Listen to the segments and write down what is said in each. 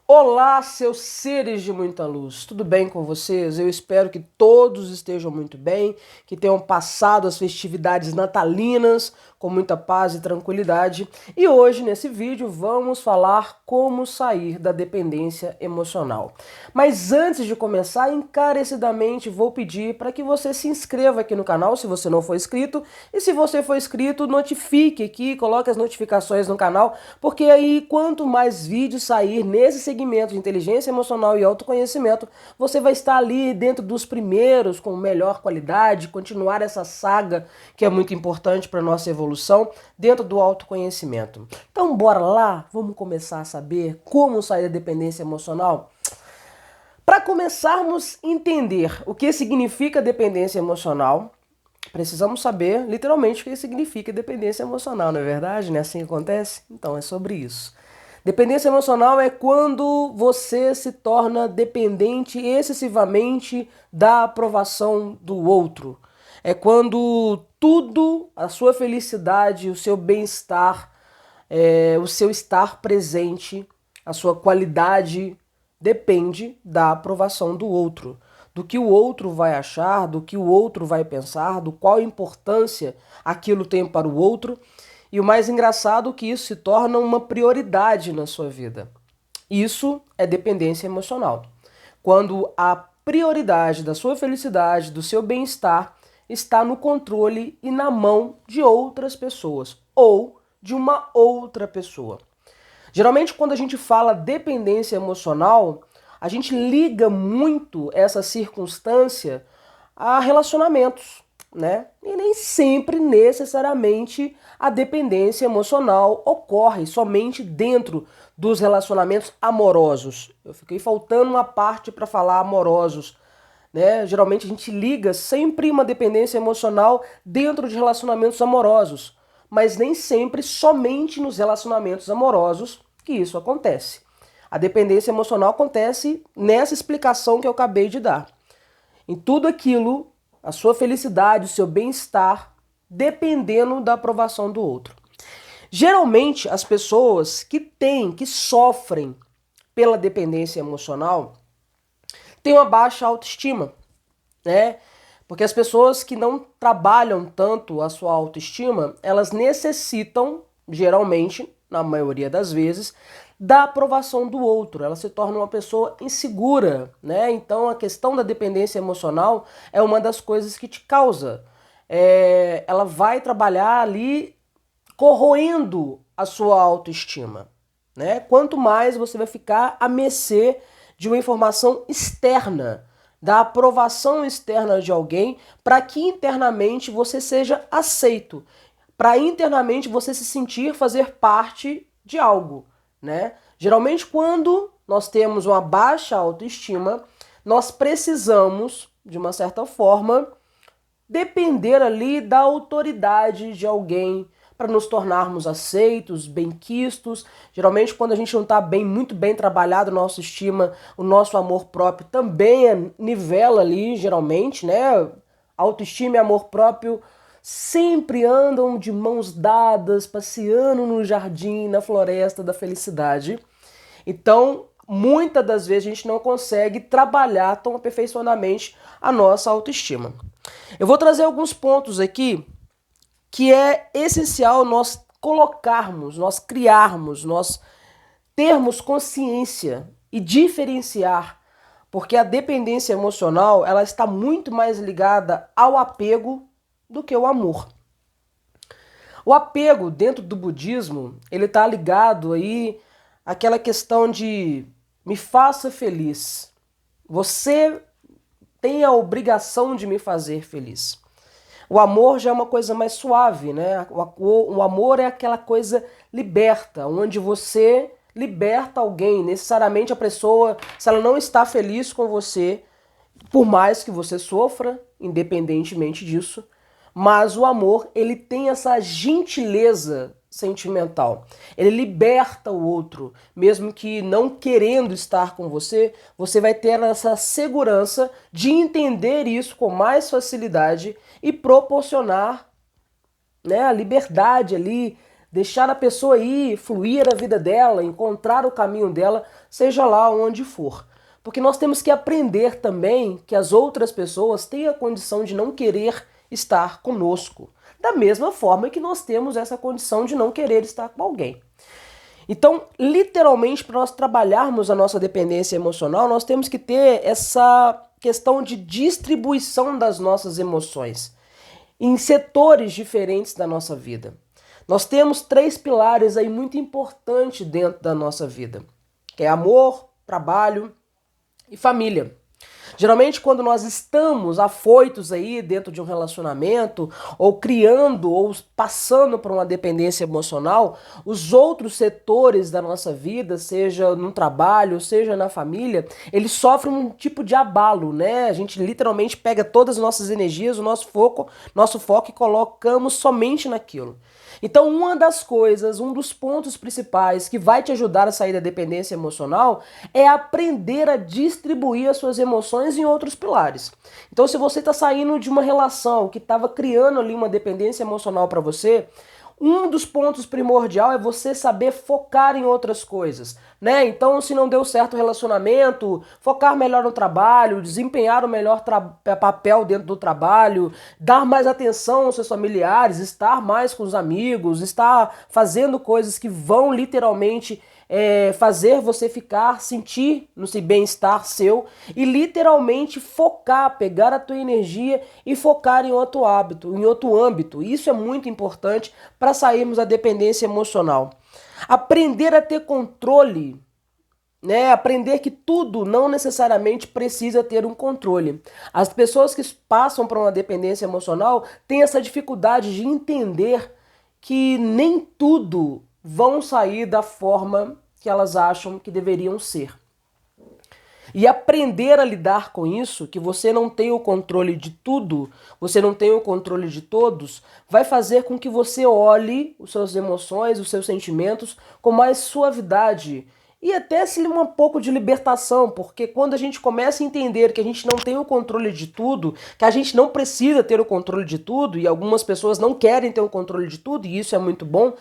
Olá, seus seres de muita luz, tudo bem com vocês? Eu espero que todos estejam muito bem, que tenham passado as festividades natalinas com muita paz e tranquilidade. E hoje, nesse vídeo, vamos falar como sair da dependência emocional. Mas antes de começar, encarecidamente vou pedir para que você se inscreva aqui no canal, se você não for inscrito, e se você for inscrito, notifique aqui, coloque as notificações no canal, porque aí quanto mais vídeos sair nesse segmento de inteligência emocional e autoconhecimento, você vai estar ali dentro dos primeiros, com melhor qualidade, continuar essa saga que é muito importante para a nossa evolução dentro do autoconhecimento. Então bora lá, vamos começar a saber como sair da dependência emocional? Para começarmos a entender o que significa dependência emocional, precisamos saber literalmente o que significa dependência emocional, não é verdade? Não é assim que acontece? Então é sobre isso. Dependência emocional é quando você se torna dependente excessivamente da aprovação do outro. É quando tudo, a sua felicidade, o seu bem-estar, o seu estar presente, a sua qualidade depende da aprovação do outro, do que o outro vai achar, do que o outro vai pensar, do qual importância aquilo tem para o outro. E o mais engraçado é que isso se torna uma prioridade na sua vida. Isso é dependência emocional. Quando a prioridade da sua felicidade, do seu bem-estar, está no controle e na mão de outras pessoas ou de uma outra pessoa. Geralmente, quando a gente fala dependência emocional, a gente liga muito essa circunstância a relacionamentos, né? E nem sempre necessariamente a dependência emocional ocorre somente dentro dos relacionamentos amorosos. Eu fiquei faltando uma parte para falar amorosos, né? Geralmente a gente liga sempre uma dependência emocional dentro de relacionamentos amorosos, mas nem sempre somente nos relacionamentos amorosos que isso acontece. A dependência emocional acontece nessa explicação que eu acabei de dar. Em tudo aquilo, a sua felicidade, o seu bem-estar, dependendo da aprovação do outro. Geralmente, as pessoas que sofrem pela dependência emocional, têm uma baixa autoestima, né? Porque as pessoas que não trabalham tanto a sua autoestima, elas necessitam, geralmente, na maioria das vezes, da aprovação do outro. Ela se torna uma pessoa insegura, né? Então a questão da dependência emocional é uma das coisas que te causa. Ela vai trabalhar ali corroendo a sua autoestima, né? Quanto mais você vai ficar à mercê de uma informação externa, da aprovação externa de alguém, para que internamente você seja aceito, para internamente você se sentir fazer parte de algo, né? Geralmente quando nós temos uma baixa autoestima, nós precisamos, de uma certa forma, depender ali da autoridade de alguém para nos tornarmos aceitos, benquistos. Geralmente, quando a gente não está muito bem trabalhado, nossa estima, o nosso amor próprio também nivela ali, geralmente, né? Autoestima e amor próprio sempre andam de mãos dadas, passeando no jardim, na floresta da felicidade. Então, muitas das vezes a gente não consegue trabalhar tão aperfeiçoadamente a nossa autoestima. Eu vou trazer alguns pontos aqui que é essencial nós colocarmos, nós criarmos, nós termos consciência e diferenciar, porque a dependência emocional ela está muito mais ligada ao apego do que ao amor. O apego dentro do budismo ele está ligado aí àquela questão de me faça feliz. Você tem a obrigação de me fazer feliz. O amor já é uma coisa mais suave, né? O amor é aquela coisa liberta, onde você liberta alguém. Necessariamente a pessoa, se ela não está feliz com você, por mais que você sofra, independentemente disso, mas o amor, ele tem essa gentileza sentimental. Ele liberta o outro, mesmo que não querendo estar com você, você vai ter essa segurança de entender isso com mais facilidade e proporcionar, né, a liberdade ali deixar a pessoa ir, fluir a vida dela, encontrar o caminho dela, seja lá onde for. Porque nós temos que aprender também que as outras pessoas têm a condição de não querer estar conosco. Da mesma forma que nós temos essa condição de não querer estar com alguém. Então, literalmente, para nós trabalharmos a nossa dependência emocional, nós temos que ter essa questão de distribuição das nossas emoções em setores diferentes da nossa vida. Nós temos 3 pilares aí muito importantes dentro da nossa vida, que é amor, trabalho e família. Geralmente, quando nós estamos afoitos aí dentro de um relacionamento, ou criando, ou passando por uma dependência emocional, os outros setores da nossa vida, seja no trabalho, seja na família, eles sofrem um tipo de abalo, né? A gente literalmente pega todas as nossas energias, o nosso foco e colocamos somente naquilo. Então, uma das coisas, um dos pontos principais que vai te ajudar a sair da dependência emocional é aprender a distribuir as suas emoções em outros pilares. Então, se você está saindo de uma relação que estava criando ali uma dependência emocional para você, um dos pontos primordial é você saber focar em outras coisas, né? Então, se não deu certo o relacionamento, focar melhor no trabalho, desempenhar o melhor papel dentro do trabalho, dar mais atenção aos seus familiares, estar mais com os amigos, estar fazendo coisas que vão literalmente fazer você sentir no seu bem-estar seu e literalmente focar, pegar a tua energia e focar em outro hábito, em outro âmbito. Isso é muito importante para sairmos da dependência emocional. Aprender a ter controle, né? Aprender que tudo não necessariamente precisa ter um controle. As pessoas que passam por uma dependência emocional têm essa dificuldade de entender que nem tudo vão sair da forma que elas acham que deveriam ser. E aprender a lidar com isso, que você não tem o controle de tudo, você não tem o controle de todos, vai fazer com que você olhe as suas emoções, os seus sentimentos com mais suavidade e até se um pouco de libertação, porque quando a gente começa a entender que a gente não tem o controle de tudo, que a gente não precisa ter o controle de tudo, e algumas pessoas não querem ter o controle de tudo, e isso é muito bom,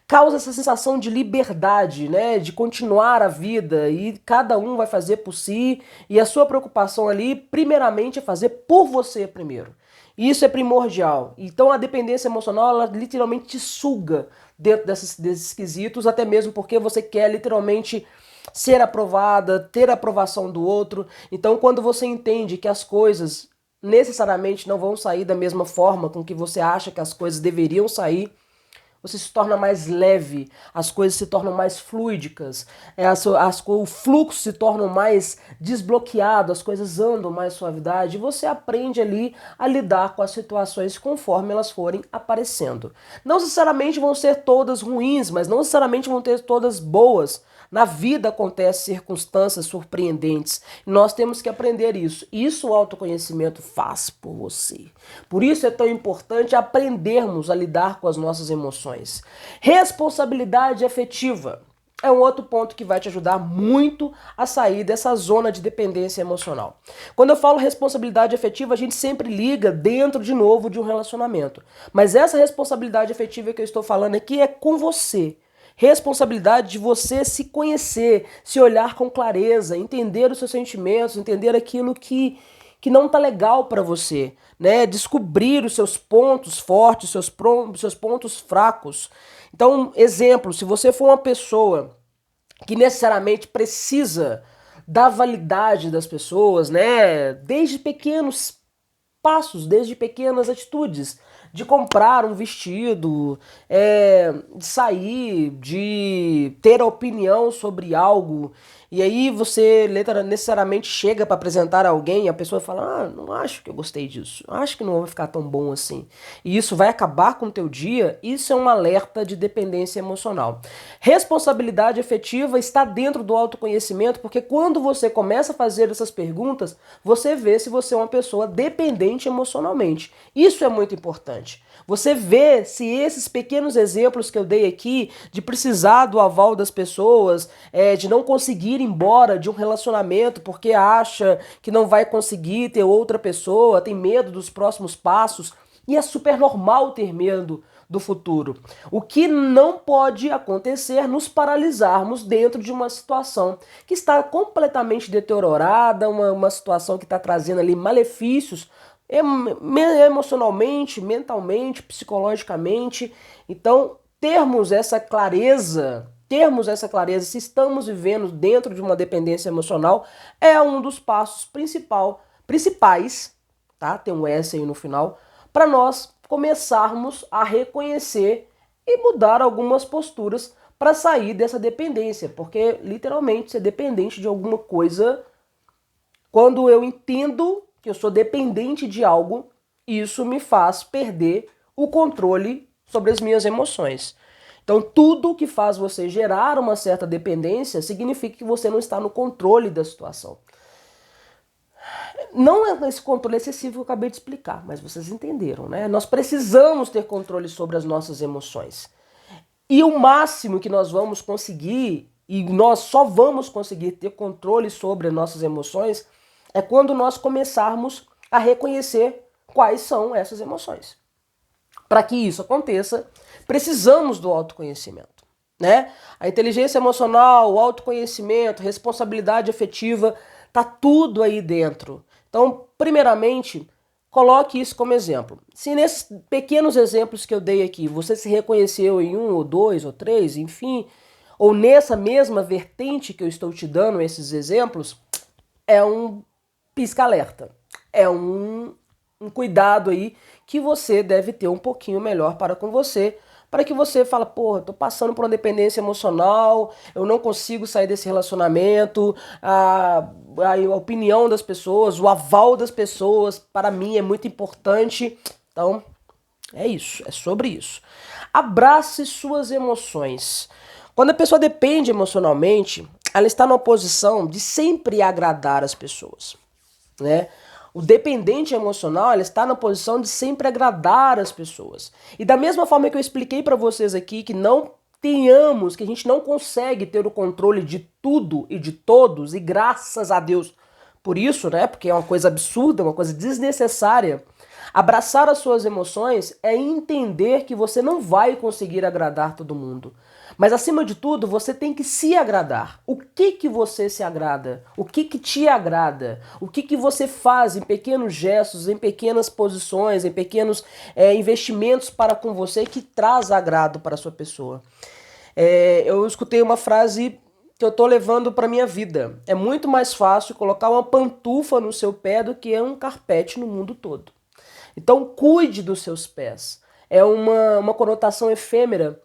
causa essa sensação de liberdade, né, de continuar a vida, e cada um vai fazer por si, e a sua preocupação ali, primeiramente, é fazer por você primeiro. E isso é primordial. Então a dependência emocional, ela literalmente te suga dentro desses quesitos, até mesmo porque você quer literalmente ser aprovada, ter a aprovação do outro. Então quando você entende que as coisas necessariamente não vão sair da mesma forma com que você acha que as coisas deveriam sair, você se torna mais leve, as coisas se tornam mais fluídicas, o fluxo se torna mais desbloqueado, as coisas andam mais suavidade, e você aprende ali a lidar com as situações conforme elas forem aparecendo. Não necessariamente vão ser todas ruins, mas não necessariamente vão ter todas boas. Na vida acontecem circunstâncias surpreendentes. Nós temos que aprender isso. Isso o autoconhecimento faz por você. Por isso é tão importante aprendermos a lidar com as nossas emoções. Responsabilidade afetiva é um outro ponto que vai te ajudar muito a sair dessa zona de dependência emocional. Quando eu falo responsabilidade afetiva, a gente sempre liga dentro de novo de um relacionamento. Mas essa responsabilidade afetiva que eu estou falando aqui é com você. Responsabilidade de você se conhecer, se olhar com clareza, entender os seus sentimentos, entender aquilo que não tá legal para você, né? Descobrir os seus pontos fortes, seus pontos fracos. Então, exemplo, se você for uma pessoa que necessariamente precisa da validade das pessoas, né? Desde pequenos passos, desde pequenas atitudes, de comprar um vestido, de sair, de ter opinião sobre algo. E aí você necessariamente chega para apresentar a alguém e a pessoa fala, ah, não acho que eu gostei disso, acho que não vai ficar tão bom assim. E isso vai acabar com o teu dia, isso é um alerta de dependência emocional. Responsabilidade efetiva está dentro do autoconhecimento, porque quando você começa a fazer essas perguntas, você vê se você é uma pessoa dependente emocionalmente. Isso é muito importante. Você vê se esses pequenos exemplos que eu dei aqui, de precisar do aval das pessoas, de não conseguir ir embora de um relacionamento porque acha que não vai conseguir ter outra pessoa, tem medo dos próximos passos, e é super normal ter medo do futuro. O que não pode acontecer é nos paralisarmos dentro de uma situação que está completamente deteriorada, uma situação que está trazendo ali malefícios emocionalmente, mentalmente, psicologicamente. Então, termos essa clareza se estamos vivendo dentro de uma dependência emocional é um dos passos principais, tá? Tem um S aí no final, para nós começarmos a reconhecer e mudar algumas posturas para sair dessa dependência, porque literalmente ser dependente de alguma coisa, quando eu entendo que eu sou dependente de algo, isso me faz perder o controle sobre as minhas emoções. Então, tudo que faz você gerar uma certa dependência significa que você não está no controle da situação. Não é esse controle excessivo que eu acabei de explicar, mas vocês entenderam, né? Nós precisamos ter controle sobre as nossas emoções. E o máximo que nós vamos conseguir, e nós só vamos conseguir ter controle sobre as nossas emoções, é quando nós começarmos a reconhecer quais são essas emoções. Para que isso aconteça, precisamos do autoconhecimento, né? A inteligência emocional, o autoconhecimento, responsabilidade afetiva, tá tudo aí dentro. Então, primeiramente, coloque isso como exemplo. Se nesses pequenos exemplos que eu dei aqui, você se reconheceu em um ou dois ou três, enfim, ou nessa mesma vertente que eu estou te dando esses exemplos, é um pisca-alerta. É um cuidado aí que você deve ter um pouquinho melhor para com você, para que você fale, porra, tô passando por uma dependência emocional, eu não consigo sair desse relacionamento, a opinião das pessoas, o aval das pessoas, para mim é muito importante. Então, é isso, é sobre isso. Abrace suas emoções. Quando a pessoa depende emocionalmente, ela está numa posição de sempre agradar as pessoas, né? O dependente emocional, ele está na posição de sempre agradar as pessoas. E da mesma forma que eu expliquei para vocês aqui que que a gente não consegue ter o controle de tudo e de todos, e graças a Deus por isso, né? Porque é uma coisa absurda, uma coisa desnecessária. Abraçar as suas emoções é entender que você não vai conseguir agradar todo mundo. Mas acima de tudo, você tem que se agradar. O que você se agrada? O que te agrada? O que você faz em pequenos gestos, em pequenas posições, em pequenos investimentos para com você que traz agrado para a sua pessoa? Eu escutei uma frase que eu tô levando para minha vida. É muito mais fácil colocar uma pantufa no seu pé do que um carpete no mundo todo. Então cuide dos seus pés. É uma conotação efêmera,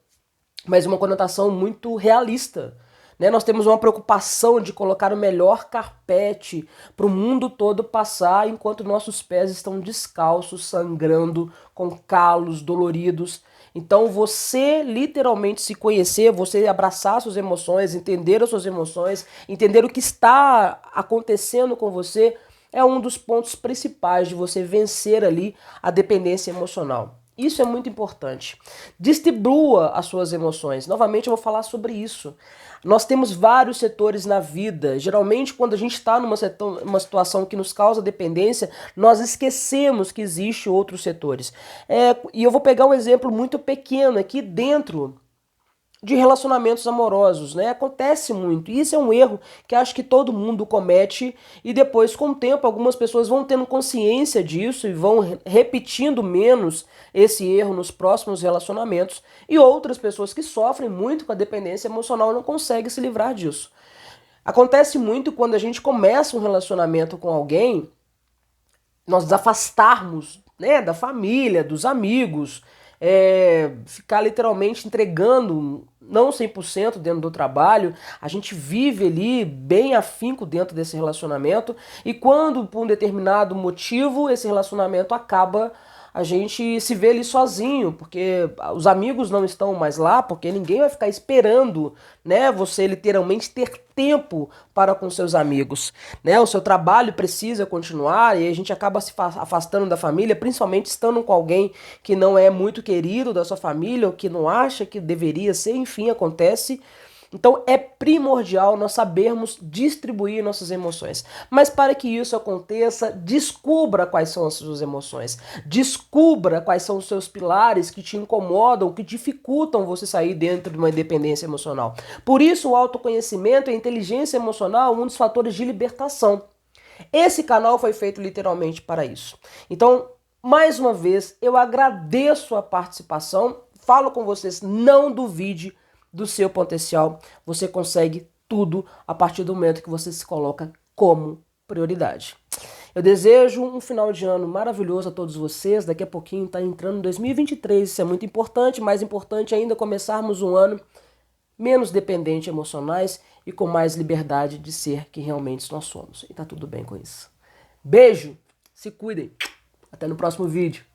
mas uma conotação muito realista, né? Nós temos uma preocupação de colocar o melhor carpete para o mundo todo passar, enquanto nossos pés estão descalços, sangrando, com calos doloridos. Então você literalmente se conhecer, você abraçar suas emoções, entender as suas emoções, entender o que está acontecendo com você, é um dos pontos principais de você vencer ali a dependência emocional. Isso é muito importante. Distribua as suas emoções. Novamente eu vou falar sobre isso. Nós temos vários setores na vida. Geralmente, quando a gente está numa situação que nos causa dependência, nós esquecemos que existem outros setores. E eu vou pegar um exemplo muito pequeno aqui dentro de relacionamentos amorosos, né? Acontece muito. E isso é um erro que acho que todo mundo comete e depois, com o tempo, algumas pessoas vão tendo consciência disso e vão repetindo menos esse erro nos próximos relacionamentos e outras pessoas que sofrem muito com a dependência emocional não conseguem se livrar disso. Acontece muito quando a gente começa um relacionamento com alguém, nós nos afastarmos, né, da família, dos amigos, ficar literalmente entregando, não 100% dentro do trabalho, a gente vive ali bem afinco dentro desse relacionamento e quando por um determinado motivo esse relacionamento acaba, a gente se vê ali sozinho, porque os amigos não estão mais lá, porque ninguém vai ficar esperando, né, você literalmente ter tempo para com seus amigos, né? O seu trabalho precisa continuar e a gente acaba se afastando da família, principalmente estando com alguém que não é muito querido da sua família ou que não acha que deveria ser, enfim, acontece. Então é primordial nós sabermos distribuir nossas emoções. Mas para que isso aconteça, descubra quais são as suas emoções. Descubra quais são os seus pilares que te incomodam, que dificultam você sair dentro de uma dependência emocional. Por isso o autoconhecimento e a inteligência emocional é um dos fatores de libertação. Esse canal foi feito literalmente para isso. Então, mais uma vez, eu agradeço a participação. Falo com vocês, não duvide do seu potencial. Você consegue tudo a partir do momento que você se coloca como prioridade. Eu desejo um final de ano maravilhoso a todos vocês. Daqui a pouquinho está entrando 2023. Isso é muito importante. Mais importante ainda começarmos um ano menos dependente emocionais e com mais liberdade de ser quem realmente nós somos. E tá tudo bem com isso. Beijo, se cuidem. Até no próximo vídeo.